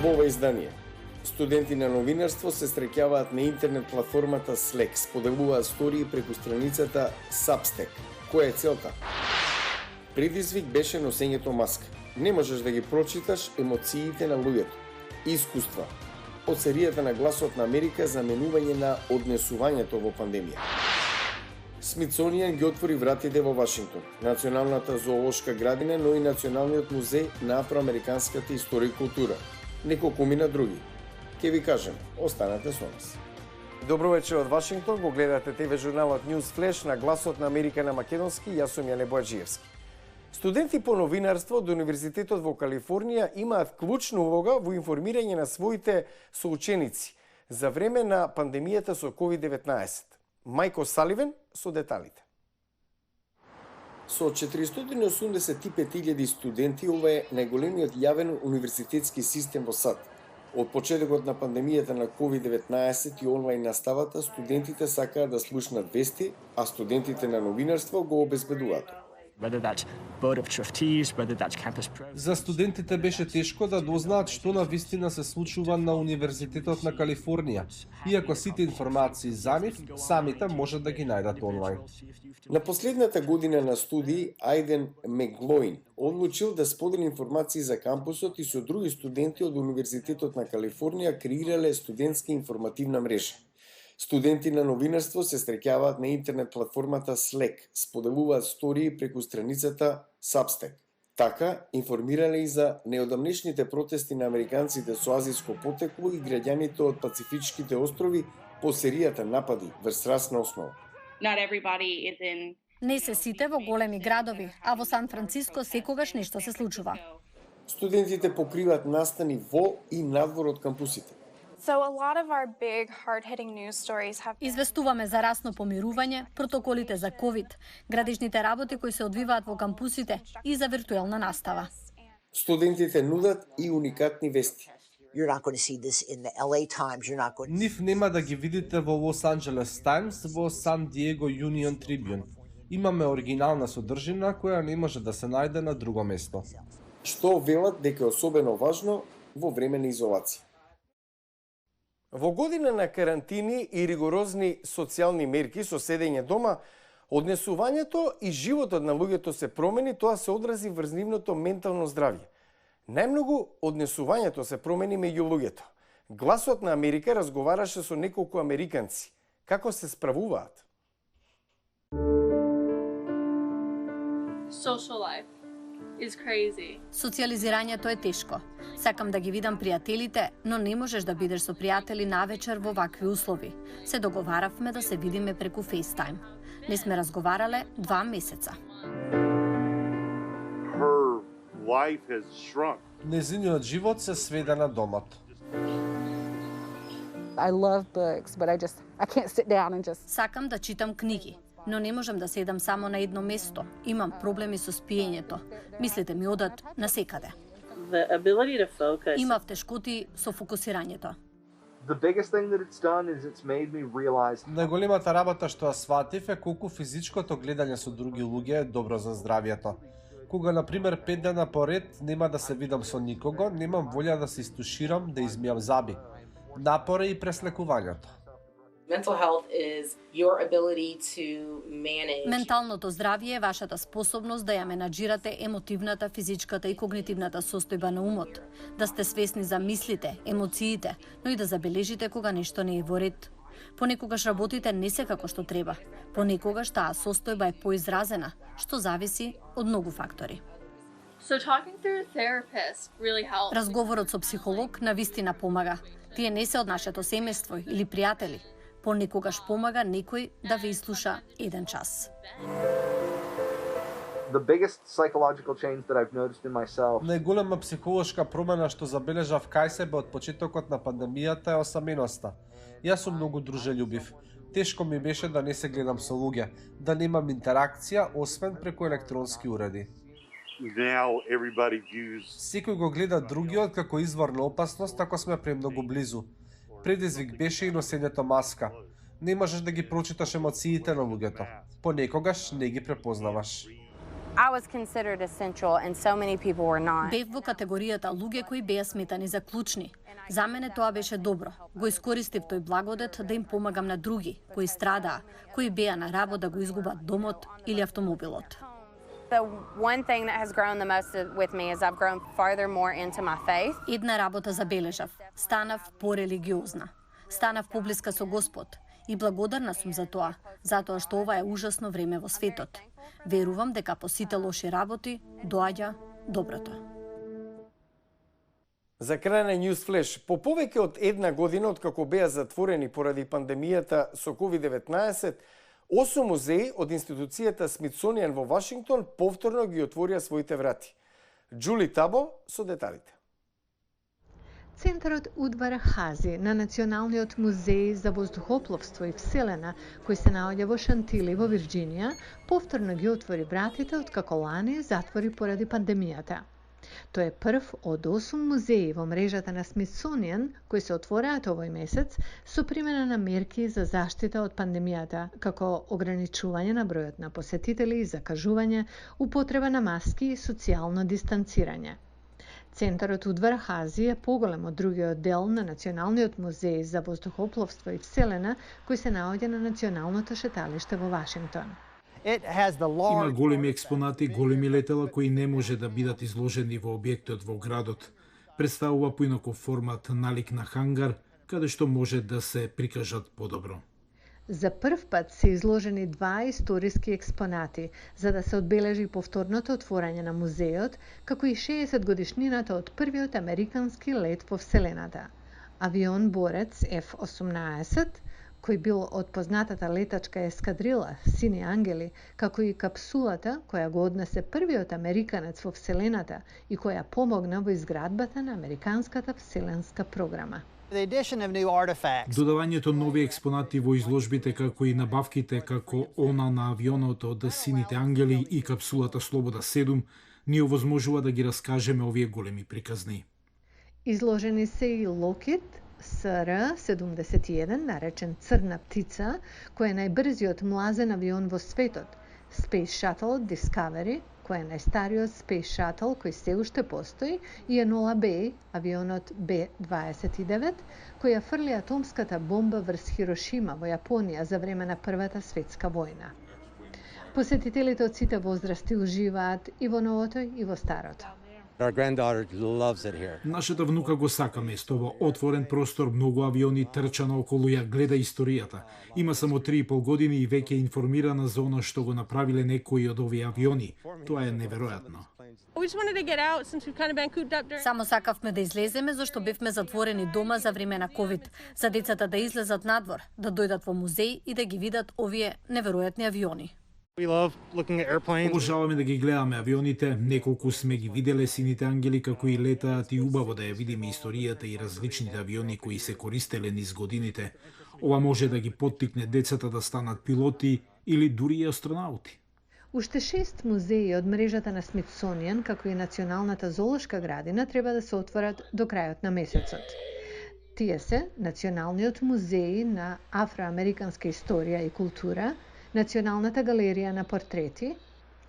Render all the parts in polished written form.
Во ова издание, студенти на новинарство се среќаваат на интернет платформата Slack, споделуваат стории преку страницата Substack. Која е целта? Предизвик беше носењето маска. Не можеш да ги прочиташ емоциите на луѓето. Искуства од серијата на Гласот на Америка за менување на однесувањето во пандемија. Смитсонијан ги отвори вратите во Вашингтон, Националната зоолошка градина, но и Националниот музеј на афроамериканската историја и култура. Неколку мина други. Ке ви кажем, останете со нас. Добро вечер од Вашингтон, го гледате ТВ журналот News Flash на Гласот на Америка на македонски, јас сум Јане Боаџиевски. Студенти по новинарство од Универзитетот во Калифорнија имаат клучна улога во информирање на своите соученици за време на пандемијата со COVID-19. Мајко Саливен со деталите. Со 485.000 студенти, ова е најголемиот јавен универзитетски систем во САД. Од почетокот на пандемијата на COVID-19 и онлайн наставата, студентите сакаат да слушнат вести, а студентите на новинарство го обезбедуваат. За студентите беше тешко да дознаат што на вистина се случува на Универзитетот на Калифорнија, иако сите информации за нив самите можат да ги најдат онлайн. На последната година на студии, Ајден Меглоин одлучил да сподели информации за кампусот и со други студенти од Универзитетот на Калифорнија креирале студентска информативна мрежа. Студенти на новинарство се среќаваат на интернет платформата Slack, споделуваат стории преку страницата Substack. Така, информирале и за неодамнешните протести на американците со азиско потекло и граѓаните од Пацифичките острови по серијата напади врз расна основа. Не се сите во големи градови, а во Сан Франциско секогаш нешто се случува. Студентите покриваат настани во и надвор од кампусите. Известуваме за расно помирување, протоколите за ковид, градишните работи кои се одвиваат во кампусите и за виртуелна настава. Студентите нудат и уникатни вести. Нив нема да ги видите во Лос Анџелес Таймс, во Сан Диего Юнион Трибјун. Имаме оригинална содржина која не може да се најде на друго место. Што велат дека е особено важно во време на изолација. Во година на карантини и ригорозни социјални мерки со седење дома, однесувањето и животот на луѓето се промени, тоа се одрази врз нивното ментално здравје. Најмногу однесувањето се промени меѓу луѓето. Гласот на Америка разговараше со неколку американци. Како се справуваат? Social life is crazy. Социализирањето е тешко. Сакам да ги видам пријателите, но не можеш да бидеш со пријатели навечер во вакви услови. Се договаравме да се видиме преку FaceTime. Не сме разговарале 2 месеца. Незиниот живот се сведе на домот. Сакам да читам книги, но не можам да седам само на едно место. Имам проблеми со спиењето. Мислите ми одат насекаде. Имав тешкоти со фокусирањето. Најголемата работа што ја сватив е колку физичкото гледање со други луѓе е добро за здравјето. Кога, например, 5 дена поред нема да се видам со никого, немам волја да се истуширам, да измијам заби. Напор е и преслекувањето. Менталното здравје е вашата способност да ја менаџирате емотивната, физичката и когнитивната состојба на умот, да сте свесни за мислите, емоциите, но и да забележите кога нешто не е во ред. Понекогаш работите не се како што треба. Понекогаш таа состојба е поизразена, што зависи од многу фактори. Разговорот со психолог навистина помага. Тие не се од нашето семејство или пријатели. Понекогаш помага некој да ве изслуша 1 час. Најголема психолошка промена што забележав кај себе од почетокот на пандемијата е осаменоста. Јас сум многу дружелюбив. Тешко ми беше да не се гледам со луѓе, да немам интеракција освен преку електронски уреди. Секој го гледа другиот како извор на опасност ако сме премногу близу. Предизвик беше и носењето маска. Не можеш да ги прочиташ емоциите на луѓето. Понекогаш не ги препознаваш. Бев во категоријата луѓе кои беа сметани за клучни. За мене тоа беше добро. Го искористив тој благодет да им помагам на други кои страдаа, кои беа на работа да го изгубат домот или автомобилот. The one thing that has grown the most with me is I've grown farther more into my faith. Една работа забележав. Станав порелигиозна. Станав поблиска со Господ. И благодарна сум за затоа што ова е ужасно време во светот. Верувам дека по сите лоши работи доаѓа доброто. За крај на News Flash, по повеќе од една година од како беа затворени поради пандемијата со COVID-19, 8 музеи од институцијата Смитсонијан во Вашингтон повторно ги отворија своите врати. Джули Табо со деталите. Центарот Удвар Хази на Националниот музеј за воздухопловство и вселена, кој се наоѓа во Шантили во Вирџинија, повторно ги отвори вратите од како лани затвори поради пандемијата. Тој е прв од 8 музеи во мрежата на Смитсонијан кои се отвораат овој месец со примена на мерки за заштита од пандемијата, како ограничување на бројот на посетители и закажување, употреба на маски и социјално дистанцирање. Центарот Удвар Хази е поголем од другиот дел на Националниот музеј за воздухопловство и вселена, кој се наоѓа на Националното шеталиште во Вашингтон. Има големи експонати, големи летела кои не може да бидат изложени во објектот во градот. Представува поинаков формат налик на хангар, каде што може да се прикажат подобро. За прв пат се изложени два историски експонати, за да се одбележи повторното отворање на музеот, како и 60 годишнината од првиот американски лет во вселената. Авион борец F-18, кој бил од познатата летачка ескадрила Сини ангели, како и капсулата која го однесе првиот американец во вселената и која помогна во изградбата на американската вселенска програма. Додавањето нови експонати во изложбите, како и набавките како она на авионот од Сините ангели и капсулата Слобода 7, ни овозможува да ги раскажеме овие големи приказни. Изложени се и Lockheed SR-71, наречен Црна птица, кој е најбрзиот млазен авион во светот, Space Shuttle Discovery, кој е најстариот Space Shuttle кој се уште постои, и Енола Б, авионот Б-29, која фрли атомската бомба врз Хирошима во Јапонија за време на Првата светска војна. Посетителите од сите возрасти уживаат и во новото и во старото. Нашата внука го сака местово, отворен простор, многу авиони, трча наоколу, ја гледа историјата. Има само 3,5 години и веќе е информирана за оно што го направиле некои од овие авиони. Тоа е неверојатно. Само сакавме да излеземе зашто бевме затворени дома за време на COVID, за децата да излезат надвор, да дојдат во музеј и да ги видат овие неверојатни авиони. Обожаваме да ги гледаме авионите, неколку сме ги виделе Сините ангели како и летаат и убаво да ја видиме историјата и различните авиони кои се користеле низ годините. Ова може да ги поттикне децата да станат пилоти или дури и астронаути. Уште 6 музеи од мрежата на Смитсонијан, како и Националната зоолошка градина, треба да се отворат до крајот на месецот. Тие се Националниот музеј на афроамериканска историја и култура, Националната галерија на портрети,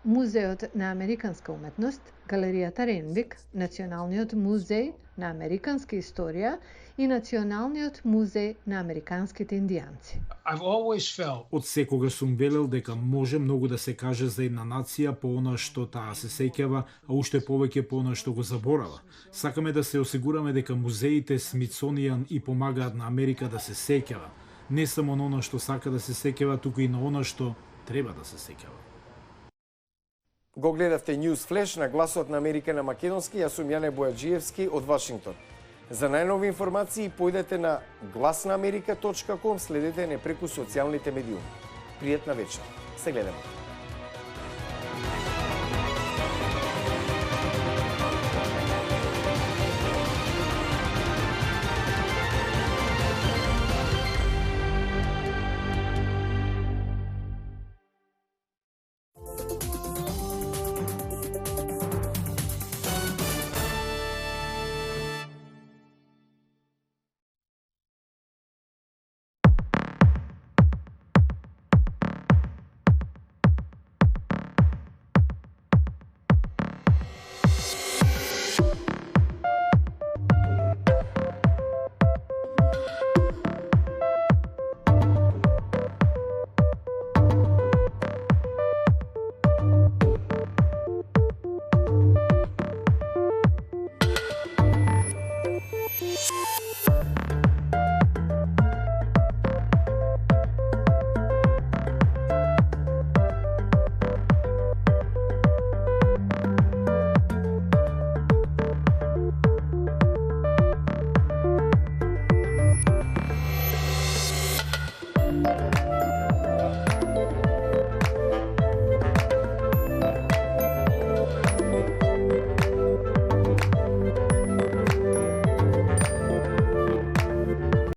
Музеот на американска уметност, Галеријата Ренвик, Националниот музеј на американска историја и Националниот музеј на американските индијанци. Од секогаш сум велел дека може многу да се каже за една нација по она што таа се сеќава, а уште повеќе по она што го заборава. Сакаме да се осигураме дека музеите Смитсонијан и помагаат на Америка да се сеќава. Не само на оно што сака да се сеќава, туку и на оно што треба да се сеќава. Го гледавте News Flash на Гласот на Америка на македонски, јас сум Јане Бојаджиевски од Вашингтон. За најнови информации појдете на glaснaamerika.com, следете не преку социјалните медиуми. Пријатна вечер. Се гледаме.